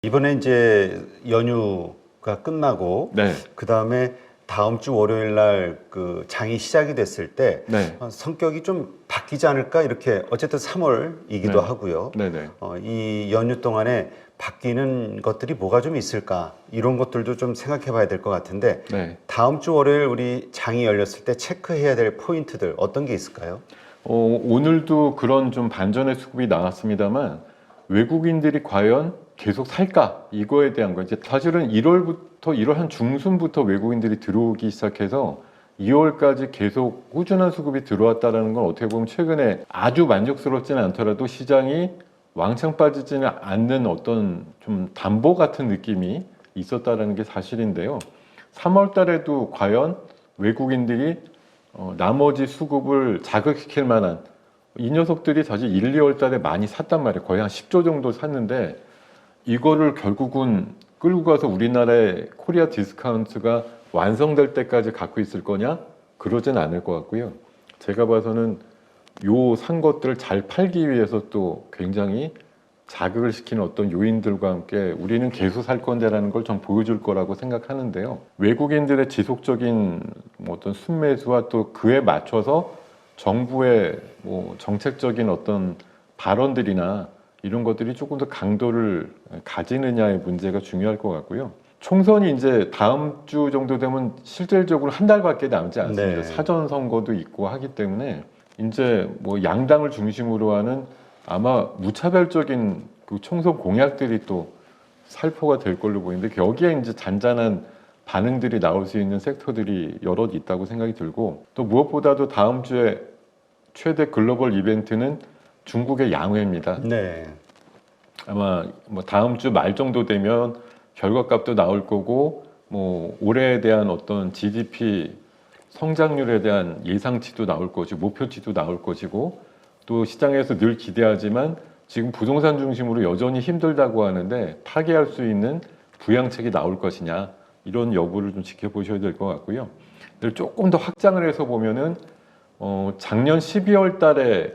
이번에 이제 연휴가 끝나고 네, 그다음에 다음 주 월요일 날 그 장이 시작이 됐을 때 네, 성격이 좀 바뀌지 않을까 이렇게 어쨌든 3월이기도 네. 하고요. 네네. 이 연휴 동안에 바뀌는 것들이 뭐가 좀 있을까 이런 것들도 좀 생각해 봐야 될 것 같은데 네. 다음 주 월요일 우리 장이 열렸을 때 체크해야 될 포인트들 어떤 게 있을까요? 오늘도 그런 좀 반전의 수급이 나왔습니다만 외국인들이 과연 계속 살까? 이거에 대한 거 이제 사실은 1월 한 중순부터 외국인들이 들어오기 시작해서 2월까지 계속 꾸준한 수급이 들어왔다는 건 어떻게 보면 최근에 아주 만족스럽지는 않더라도 시장이 왕창 빠지지는 않는 어떤 좀 담보 같은 느낌이 있었다는 게 사실인데요. 3월 달에도 과연 외국인들이 나머지 수급을 자극시킬 만한 이 녀석들이 사실 1, 2월 달에 많이 샀단 말이에요. 거의 한 10조 정도 샀는데 이거를 결국은 끌고 가서 우리나라의 코리아 디스카운트가 완성될 때까지 갖고 있을 거냐? 그러진 않을 것 같고요. 제가 봐서는 요 산 것들을 잘 팔기 위해서 또 굉장히 자극을 시키는 어떤 요인들과 함께 우리는 계속 살 건데라는 걸 좀 보여줄 거라고 생각하는데요. 외국인들의 지속적인 어떤 순매수와 또 그에 맞춰서 정부의 정책적인 어떤 발언들이나 이런 것들이 조금 더 강도를 가지느냐의 문제가 중요할 것 같고요. 총선이 이제 다음 주 정도 되면 실질적으로 한 달밖에 남지 않습니다. 네. 사전 선거도 있고 하기 때문에 이제 양당을 중심으로 하는 아마 무차별적인 그 총선 공약들이 또 살포가 될 걸로 보이는데 여기에 이제 잔잔한 반응들이 나올 수 있는 섹터들이 여럿 있다고 생각이 들고 또 무엇보다도 다음 주에 최대 글로벌 이벤트는 중국의 양회입니다. 네. 아마 다음 주 말 정도 되면 결과값도 나올 거고 올해에 대한 어떤 GDP 성장률에 대한 예상치도 나올 것이고 목표치도 나올 것이고 또 시장에서 늘 기대하지만 지금 부동산 중심으로 여전히 힘들다고 하는데 타개할 수 있는 부양책이 나올 것이냐 이런 여부를 좀 지켜보셔야 될 것 같고요. 조금 더 확장을 해서 보면은 작년 12월 달에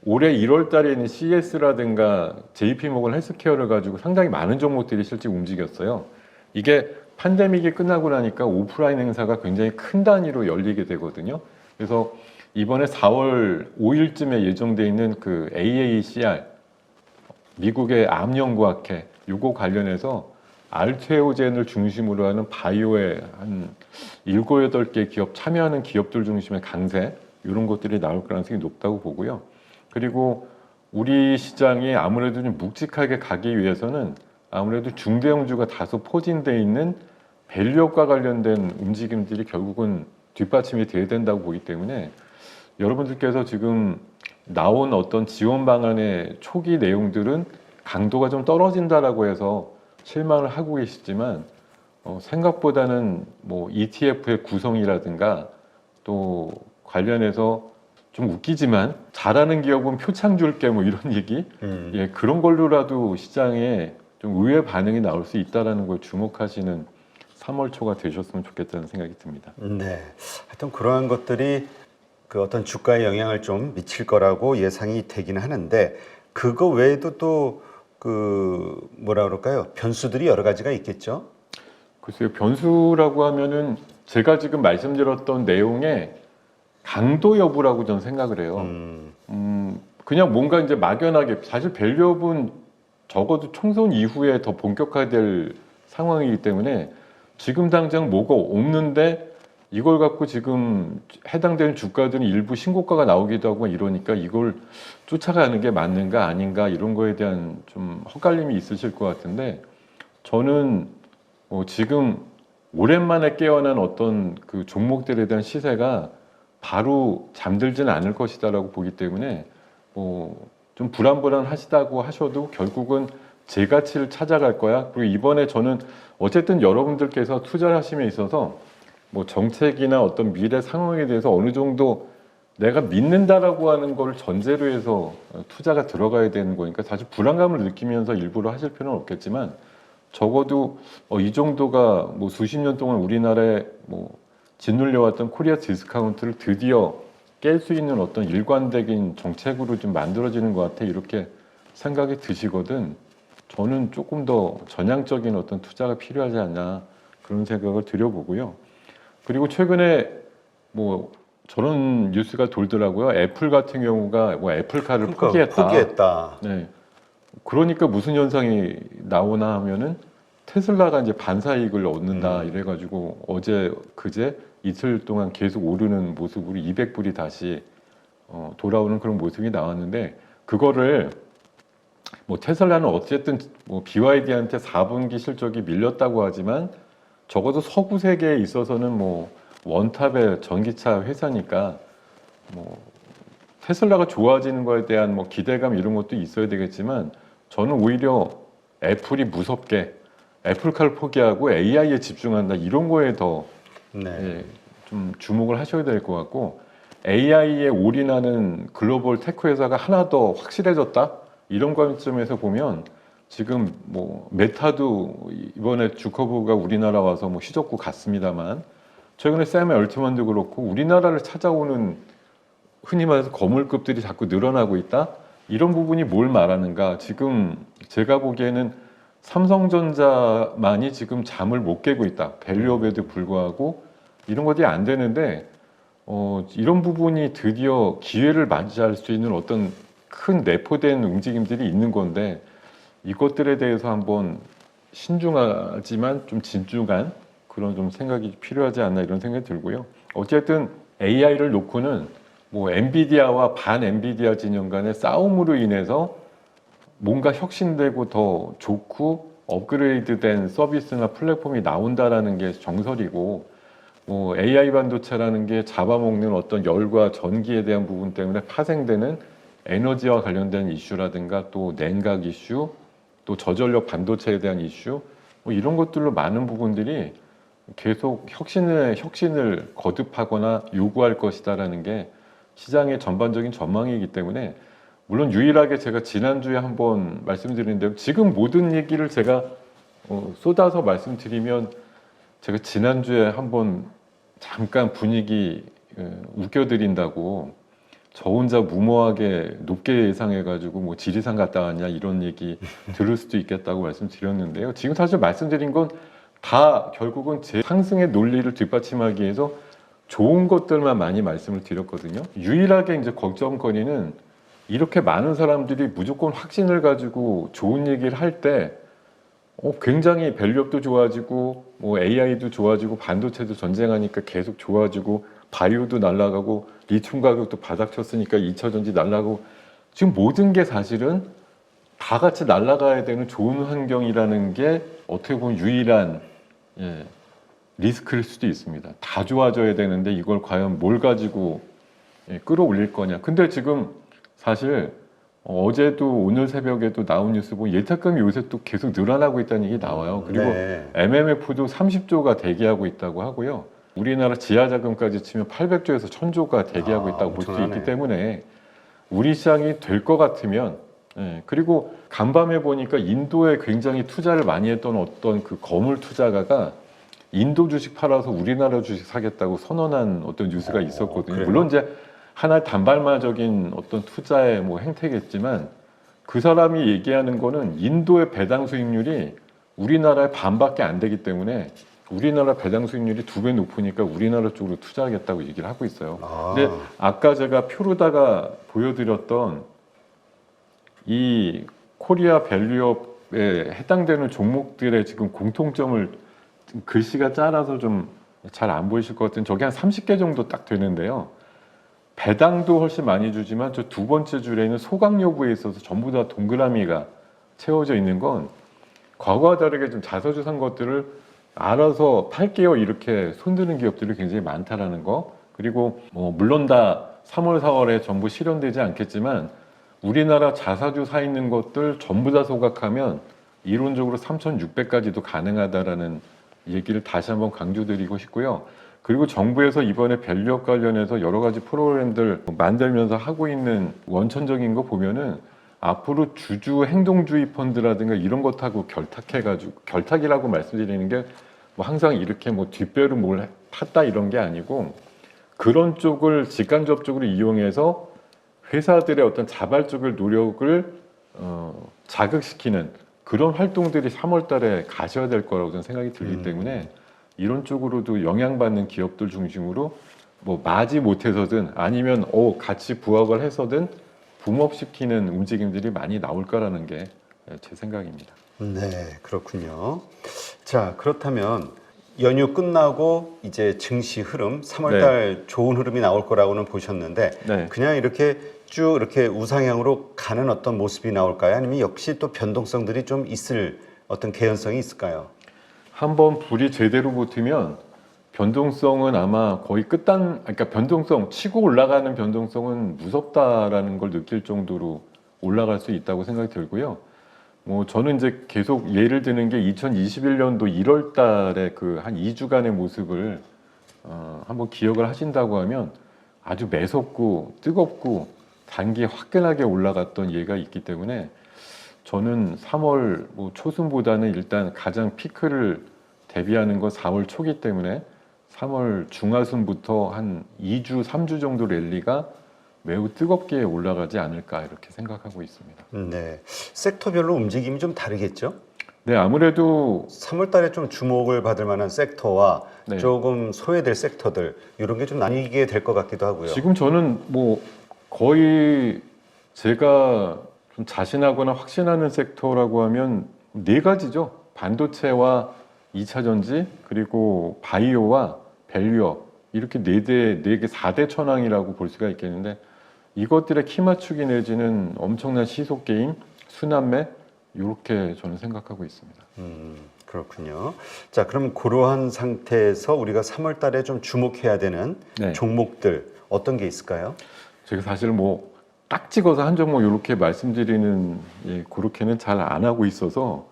올해 1월 달에 있는 CES라든가 JP모건 헬스케어를 가지고 상당히 많은 종목들이 실제 움직였어요. 이게 팬데믹이 끝나고 나니까 오프라인 행사가 굉장히 큰 단위로 열리게 되거든요. 그래서 이번에 4월 5일쯤에 예정돼 있는 그 AACR 미국의 암연구학회 요거 관련해서 알테오젠을 중심으로 하는 바이오의 한 7, 8개 기업 참여하는 기업들 중심의 강세 이런 것들이 나올 가능성이 높다고 보고요. 그리고 우리 시장이 아무래도 좀 묵직하게 가기 위해서는 아무래도 중대형주가 다소 포진되어 있는 밸류업과 관련된 움직임들이 결국은 뒷받침이 돼야 된다고 보기 때문에 여러분들께서 지금 나온 어떤 지원 방안의 초기 내용들은 강도가 좀 떨어진다라고 해서 실망을 하고 계시지만 생각보다는 ETF의 구성이라든가 또 관련해서 좀 웃기지만 잘하는 기업은 표창 줄게 이런 얘기 예, 그런 걸로라도 시장에 좀 의외 반응이 나올 수 있다라는 걸 주목하시는 3월 초가 되셨으면 좋겠다는 생각이 듭니다. 네. 하여튼 그러한 것들이 그 어떤 주가에 영향을 좀 미칠 거라고 예상이 되긴 하는데 그거 외에도 또 그 뭐라 그럴까요? 변수들이 여러 가지가 있겠죠. 글쎄요, 변수라고 하면은 제가 지금 말씀드렸던 내용의 강도 여부라고 저는 생각을 해요. 그냥 뭔가 이제 막연하게 사실 밸류업은 적어도 총선 이후에 더 본격화될 상황이기 때문에 지금 당장 뭐가 없는데 이걸 갖고 지금 해당되는 주가들은 일부 신고가가 나오기도 하고 이러니까 이걸 쫓아가는 게 맞는가 아닌가 이런 거에 대한 좀 헛갈림이 있으실 것 같은데 저는 지금 오랜만에 깨어난 어떤 그 종목들에 대한 시세가 바로 잠들지는 않을 것이다라고 보기 때문에 좀 불안불안하시다고 하셔도 결국은 제 가치를 찾아갈 거야. 그리고 이번에 저는 어쨌든 여러분들께서 투자를 하심에 있어서 정책이나 어떤 미래 상황에 대해서 어느 정도 내가 믿는다라고 하는 걸 전제로 해서 투자가 들어가야 되는 거니까 사실 불안감을 느끼면서 일부러 하실 필요는 없겠지만 적어도 이 정도가 수십 년 동안 우리나라에 짓눌려왔던 코리아 디스카운트를 드디어 깰 수 있는 어떤 일관적인 정책으로 좀 만들어지는 것 같아 이렇게 생각이 드시거든 저는 조금 더 전향적인 어떤 투자가 필요하지 않나 그런 생각을 들여보고요. 그리고 최근에 뭐 저런 뉴스가 돌더라고요. 애플 같은 경우가 뭐 애플카를 그러니까 포기했다. 포기했다. 네. 그러니까 무슨 현상이 나오나 하면은 테슬라가 이제 반사이익을 얻는다 이래가지고 어제 그제 이틀 동안 계속 오르는 모습으로 200불이 다시 돌아오는 그런 모습이 나왔는데 그거를 뭐 테슬라는 어쨌든 뭐 BYD한테 4분기 실적이 밀렸다고 하지만 적어도 서구 세계에 있어서는 뭐 원탑의 전기차 회사니까 뭐 테슬라가 좋아지는 거에 대한 뭐 기대감 이런 것도 있어야 되겠지만 저는 오히려 애플이 무섭게 애플카를 포기하고 AI에 집중한다 이런 거에 더 네. 좀 주목을 하셔야 될 것 같고 AI에 올인하는 글로벌 테크 회사가 하나 더 확실해졌다 이런 관점에서 보면 지금 뭐 메타도 이번에 주커버가 우리나라 와서 뭐 시적구 갔습니다만 최근에 샘 얼트만도 그렇고 우리나라를 찾아오는 흔히 말해서 거물급들이 자꾸 늘어나고 있다 이런 부분이 뭘 말하는가 지금 제가 보기에는 삼성전자만이 지금 잠을 못 깨고 있다 밸류업에도 불구하고 이런 것들이 안 되는데 이런 부분이 드디어 기회를 맞이할 수 있는 어떤 큰 내포된 움직임들이 있는 건데 이것들에 대해서 한번 신중하지만 좀 진중한 그런 좀 생각이 필요하지 않나 이런 생각이 들고요. 어쨌든 AI를 놓고는 뭐 엔비디아와 반 엔비디아 진영 간의 싸움으로 인해서 뭔가 혁신되고 더 좋고 업그레이드된 서비스나 플랫폼이 나온다라는 게 정설이고 뭐 AI 반도체라는 게 잡아먹는 어떤 열과 전기에 대한 부분 때문에 파생되는 에너지와 관련된 이슈라든가 또 냉각 이슈 또 저전력 반도체에 대한 이슈 뭐 이런 것들로 많은 부분들이 계속 혁신을 거듭하거나 요구할 것이다라는 게 시장의 전반적인 전망이기 때문에 물론 유일하게 제가 지난주에 한번 말씀드렸는데 지금 모든 얘기를 제가 쏟아서 말씀드리면 제가 지난주에 한번 잠깐 분위기 웃겨드린다고 저 혼자 무모하게 높게 예상해가지고 뭐 지리산 갔다 왔냐 이런 얘기 들을 수도 있겠다고 말씀드렸는데요. 지금 사실 말씀드린 건 다 결국은 제 상승의 논리를 뒷받침하기 위해서 좋은 것들만 많이 말씀을 드렸거든요. 유일하게 이제 걱정거리는 이렇게 많은 사람들이 무조건 확신을 가지고 좋은 얘기를 할 때 굉장히 밸류업도 좋아지고 뭐 AI도 좋아지고 반도체도 전쟁하니까 계속 좋아지고 바이오도 날아가고 리튬 가격도 바닥쳤으니까 2차 전지 날아가고 지금 모든 게 사실은 다 같이 날아가야 되는 좋은 환경이라는 게 어떻게 보면 유일한 리스크일 수도 있습니다. 다 좋아져야 되는데 이걸 과연 뭘 가지고 끌어올릴 거냐. 근데 지금 사실 어제도 오늘 새벽에도 나온 뉴스 보면 예탁금이 요새 또 계속 늘어나고 있다는 얘기 나와요. 그리고 네. MMF도 30조가 대기하고 있다고 하고요. 우리나라 지하자금까지 치면 800조에서 1000조가 대기하고 있다고 볼 수 엄청나네. 있기 때문에 우리 시장이 될 것 같으면 그리고 간밤에 보니까 인도에 굉장히 투자를 많이 했던 어떤 그 거물 투자가가 인도 주식 팔아서 우리나라 주식 사겠다고 선언한 어떤 뉴스가 있었거든요. 그래요? 물론 이제 하나의 단발마적인 어떤 투자의 뭐 행태겠지만 그 사람이 얘기하는 거는 인도의 배당 수익률이 우리나라의 반밖에 안 되기 때문에 우리나라 배당 수익률이 2배 높으니까 우리나라 쪽으로 투자하겠다고 얘기를 하고 있어요. 근데 아까 제가 표로다가 보여드렸던 이 코리아 밸류업에 해당되는 종목들의 지금 공통점을 글씨가 작아서 좀 잘 안 보이실 것 같은 저게 한 30개 정도 딱 되는데요. 배당도 훨씬 많이 주지만 저 두 번째 줄에 있는 소각 여부에 있어서 전부 다 동그라미가 채워져 있는 건 과거와 다르게 좀 자사주 산 것들을 알아서 팔게요 이렇게 손드는 기업들이 굉장히 많다라는 거. 그리고 뭐 물론 다 3월 4월에 전부 실현되지 않겠지만 우리나라 자사주 사 있는 것들 전부 다 소각하면 이론적으로 3,600까지도 가능하다라는 얘기를 다시 한번 강조드리고 싶고요. 그리고 정부에서 이번에 밸류업 관련해서 여러 가지 프로그램들 만들면서 하고 있는 원천적인 거 보면은 앞으로 주주 행동주의 펀드라든가 이런 것하고 결탁해가지고 결탁이라고 말씀드리는 게 뭐 항상 이렇게 뭐 뒷배로 뭘 탔다 이런 게 아니고 그런 쪽을 직간접적으로 이용해서 회사들의 어떤 자발적인 노력을 자극시키는 그런 활동들이 3월 달에 가셔야 될 거라고 저는 생각이 들기 때문에 이런 쪽으로도 영향받는 기업들 중심으로 뭐 마지 못해서든 아니면 같이 부합을 해서든 붐업시키는 움직임들이 많이 나올 거라는 게 제 생각입니다. 네, 그렇군요. 자, 그렇다면 연휴 끝나고 이제 증시 흐름, 3월 달 좋은 흐름이 나올 거라고는 보셨는데 네. 그냥 이렇게 쭉 이렇게 우상향으로 가는 어떤 모습이 나올까요? 아니면 역시 또 변동성들이 좀 있을 어떤 개연성이 있을까요? 한번 불이 제대로 붙으면 변동성은 아마 거의 그러니까 변동성, 치고 올라가는 변동성은 무섭다라는 걸 느낄 정도로 올라갈 수 있다고 생각이 들고요. 뭐 저는 이제 계속 예를 드는 게 2021년도 1월 달에 그 한 2주간의 모습을 한번 기억을 하신다고 하면 아주 매섭고 뜨겁고 단기 화끈하게 올라갔던 예가 있기 때문에 저는 3월 뭐 초순보다는 일단 가장 피크를 대비하는 건 4월 초기 때문에 3월 중하순부터 한 2주, 3주 정도 랠리가 매우 뜨겁게 올라가지 않을까 이렇게 생각하고 있습니다. 네, 섹터별로 움직임이 좀 다르겠죠? 네, 아무래도 3월 달에 좀 주목을 받을 만한 섹터와 네. 조금 소외될 섹터들 이런 게 좀 나뉘게 될 것 같기도 하고요. 지금 저는 뭐 거의 제가 좀 자신하거나 확신하는 섹터라고 하면 네 가지죠. 반도체와 2차 전지 그리고 바이오와 밸류업 이렇게 네 개 4대 천왕이라고 볼 수가 있겠는데 이것들의 키 맞추기 내지는 엄청난 시속 게임, 순환매 이렇게 저는 생각하고 있습니다. 그렇군요. 자, 그럼 그러한 상태에서 우리가 3월 달에 좀 주목해야 되는 네. 종목들 어떤 게 있을까요? 제가 사실 뭐 딱 찍어서 한 종목 이렇게 말씀드리는 그렇게는 잘 안 하고 있어서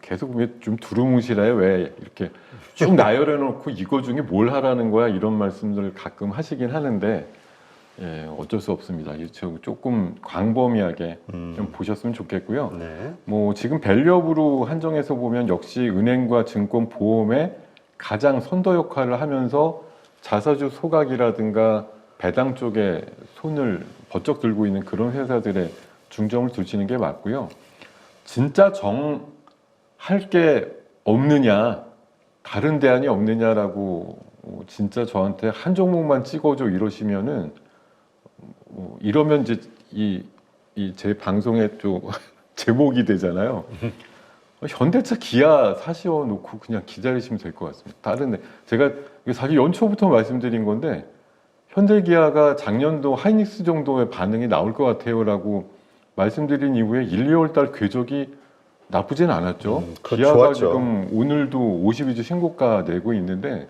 계속 좀 두루뭉실해요. 왜 이렇게 쭉 나열해 놓고 이거 중에 뭘 하라는 거야 이런 말씀들을 가끔 하시긴 하는데 어쩔 수 없습니다. 조금 광범위하게 좀 보셨으면 좋겠고요. 네. 뭐 지금 밸류업으로 한정해서 보면 역시 은행과 증권, 보험의 가장 선도 역할을 하면서 자사주 소각이라든가 배당 쪽에 손을 번쩍 들고 있는 그런 회사들에 중점을 두시는 게 맞고요. 진짜 할 게 없느냐, 다른 대안이 없느냐라고 진짜 저한테 한 종목만 찍어줘 이러시면은 이러면 이제 이 제 방송의 또 제목이 되잖아요. 현대차, 기아 사시어 놓고 그냥 기다리시면 될 것 같습니다. 다른데 제가 사실 연초부터 말씀드린 건데 현대기아가 작년도 하이닉스 정도의 반응이 나올 것 같아요라고 말씀드린 이후에 1, 2월 달 궤적이 나쁘진 않았죠. 기아가 좋았죠. 지금 오늘도 52주 신고가 내고 있는데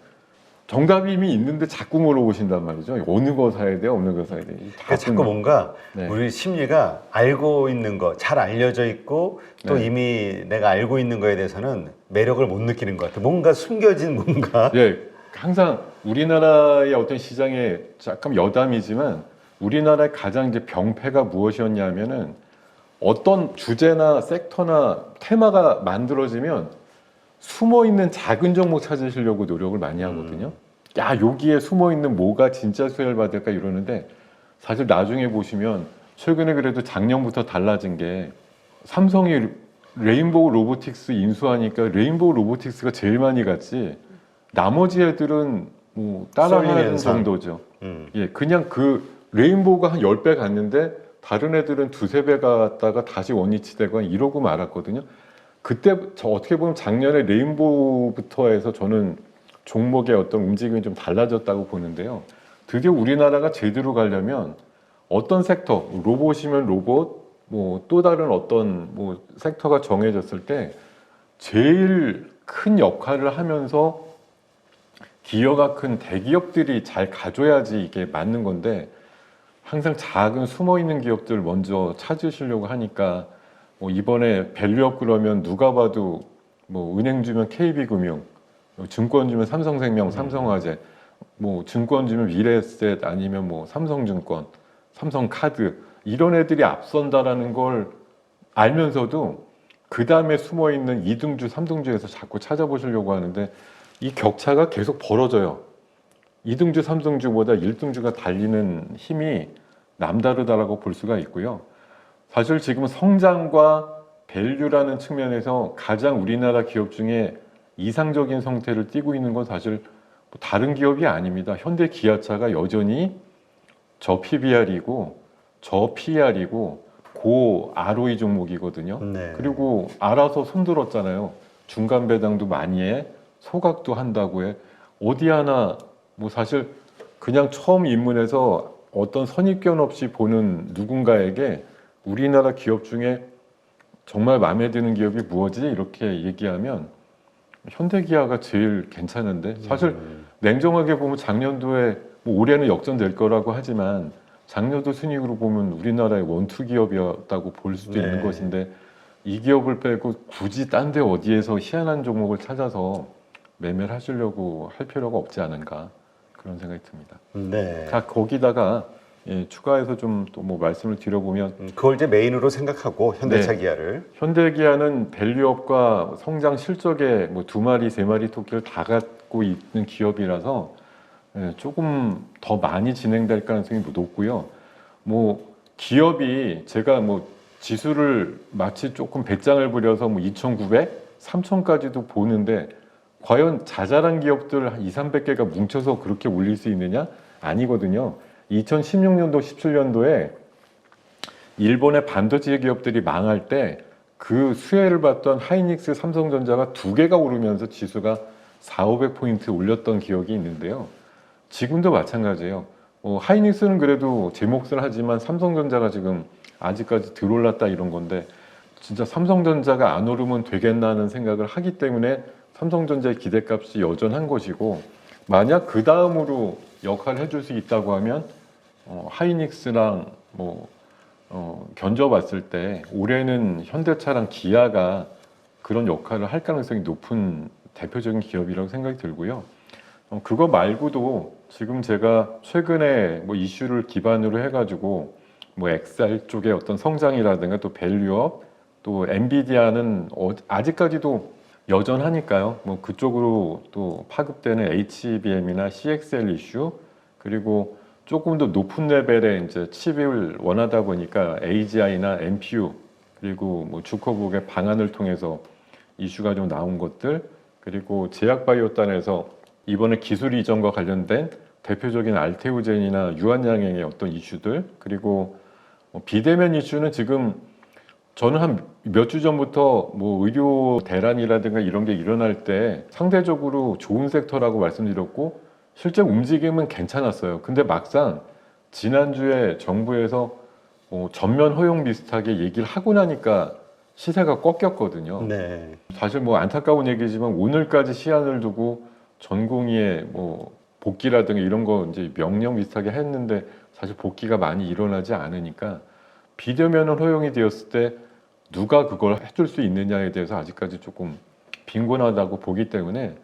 정답이 이미 있는데 자꾸 물어보신단 말이죠. 어느 거 사야 돼요? 어느 거 사야 돼요? 그러니까 자꾸 뭔가 네. 우리 심리가 알고 있는 거, 잘 알려져 있고 또 네. 이미 내가 알고 있는 거에 대해서는 매력을 못 느끼는 것 같아요. 뭔가 숨겨진 뭔가. 예, 항상 우리나라의 어떤 시장에 잠깐 여담이지만 우리나라의 가장 이제 병폐가 무엇이었냐면은 어떤 주제나 섹터나 테마가 만들어지면 숨어 있는 작은 종목 찾으시려고 노력을 많이 하거든요. 야, 여기에 숨어 있는 뭐가 진짜 수혜를 받을까 이러는데 사실 나중에 보시면 최근에 그래도 작년부터 달라진 게 삼성이 레인보우 로보틱스 인수하니까 레인보우 로보틱스가 제일 많이 갔지 나머지 애들은 뭐 따라하는 쏠리면서. 정도죠. 예, 그냥 그 레인보우가 한 10배 갔는데 다른 애들은 두세 배 갔다가 다시 원위치되고 이러고 말았거든요. 그때 저 어떻게 보면 작년에 레인보우부터 해서 저는 종목의 어떤 움직임이 좀 달라졌다고 보는데요. 드디어 우리나라가 제대로 가려면 어떤 섹터, 로봇이면 로봇, 뭐 또 다른 어떤 뭐 섹터가 정해졌을 때 제일 큰 역할을 하면서 기여가 큰 대기업들이 잘 가져야지 이게 맞는 건데 항상 작은 숨어 있는 기업들 먼저 찾으시려고 하니까 뭐 이번에 밸류업 그러면 누가 봐도 뭐 은행 주면 KB금융, 증권 주면 삼성생명, 삼성화재, 뭐 증권 주면 미래에셋 아니면 뭐 삼성증권, 삼성카드 이런 애들이 앞선다라는 걸 알면서도 그 다음에 숨어 있는 2등주, 3등주에서 자꾸 찾아보시려고 하는데 이 격차가 계속 벌어져요. 2등주, 3등주보다 1등주가 달리는 힘이 남다르다라고 볼 수가 있고요. 사실 지금 성장과 밸류라는 측면에서 가장 우리나라 기업 중에 이상적인 성태를 띠고 있는 건 사실 뭐 다른 기업이 아닙니다. 현대 기아차가 여전히 저 PBR이고 저 PR이고 고 ROE 종목이거든요. 네. 그리고 알아서 손들었잖아요. 중간 배당도 많이 해, 소각도 한다고 해. 어디 하나 뭐 사실 그냥 처음 입문해서 어떤 선입견 없이 보는 누군가에게 우리나라 기업 중에 정말 마음에 드는 기업이 무엇이지? 이렇게 얘기하면 현대기아가 제일 괜찮은데 사실 냉정하게 보면 작년도에 뭐 올해는 역전될 거라고 하지만 작년도 순이익으로 보면 우리나라의 원투 기업이었다고 볼 수도 네. 있는 것인데 이 기업을 빼고 굳이 딴 데 어디에서 희한한 종목을 찾아서 매매를 하시려고 할 필요가 없지 않은가 그런 생각이 듭니다. 네. 자 거기다가 예, 추가해서 좀 또 뭐 말씀을 드려보면 그걸 이제 메인으로 생각하고 현대차 네. 기아를 현대기아는 밸류업과 성장 실적에 뭐 2마리, 3마리 토끼를 다 갖고 있는 기업이라서 예, 조금 더 많이 진행될 가능성이 높고요. 뭐 기업이 제가 뭐 지수를 마치 조금 배짱을 부려서 뭐 2,900, 3,000까지도 보는데 과연 자잘한 기업들 한 2, 300개가 뭉쳐서 그렇게 올릴 수 있느냐? 아니거든요. 2016년도, 17년도에 일본의 반도체 기업들이 망할 때 그 수혜를 받던 하이닉스, 삼성전자가 2개가 오르면서 지수가 400~500포인트 올렸던 기억이 있는데요. 지금도 마찬가지예요. 하이닉스는 그래도 제 몫을 하지만 삼성전자가 지금 아직까지 덜 올랐다 이런 건데 진짜 삼성전자가 안 오르면 되겠나는 생각을 하기 때문에 삼성전자의 기대값이 여전한 것이고 만약 그 다음으로 역할을 해줄 수 있다고 하면 하이닉스랑 뭐 견져봤을 때 올해는 현대차랑 기아가 그런 역할을 할 가능성이 높은 대표적인 기업이라고 생각이 들고요. 그거 말고도 지금 제가 최근에 뭐 이슈를 기반으로 해가지고 뭐 XR 쪽의 어떤 성장이라든가 또 밸류업 또 엔비디아는 아직까지도 여전하니까요. 뭐 그쪽으로 또 파급되는 HBM이나 CXL 이슈 그리고 조금 더 높은 레벨의 이제 칩을 원하다 보니까 AGI나 NPU 그리고 뭐 주커북의 방안을 통해서 이슈가 좀 나온 것들 그리고 제약바이오단에서 이번에 기술 이전과 관련된 대표적인 알테오젠이나 유한양행의 어떤 이슈들 그리고 비대면 이슈는 지금 저는 한 몇 주 전부터 뭐 의료 대란이라든가 이런 게 일어날 때 상대적으로 좋은 섹터라고 말씀드렸고 실제 움직임은 괜찮았어요. 근데 막상 지난주에 정부에서 전면 허용 비슷하게 얘기를 하고 나니까 시세가 꺾였거든요. 네. 사실 뭐 안타까운 얘기지만 오늘까지 시한을 두고 전공의의 뭐 복귀라든가 이런 거 이제 명령 비슷하게 했는데 사실 복귀가 많이 일어나지 않으니까 비대면은 허용이 되었을 때 누가 그걸 해줄 수 있느냐에 대해서 아직까지 조금 빈곤하다고 보기 때문에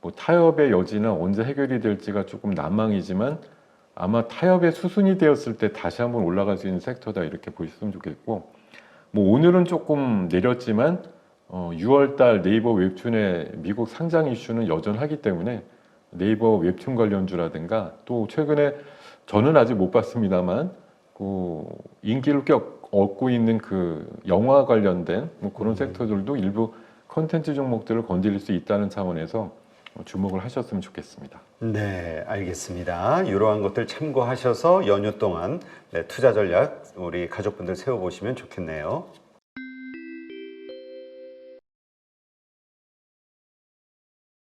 뭐 타협의 여지는 언제 해결이 될지가 조금 난망이지만 아마 타협의 수순이 되었을 때 다시 한번 올라갈 수 있는 섹터다 이렇게 보셨으면 좋겠고 뭐 오늘은 조금 내렸지만 6월달 네이버 웹툰의 미국 상장 이슈는 여전하기 때문에 네이버 웹툰 관련주라든가 또 최근에 저는 아직 못 봤습니다만 그 인기를 꽤 얻고 있는 그 영화 관련된 뭐 그런 섹터들도 일부 컨텐츠 종목들을 건드릴 수 있다는 차원에서 주목을 하셨으면 좋겠습니다. 네, 알겠습니다. 이러한 것들 참고하셔서 연휴 동안 투자 전략 우리 가족분들 세워보시면 좋겠네요.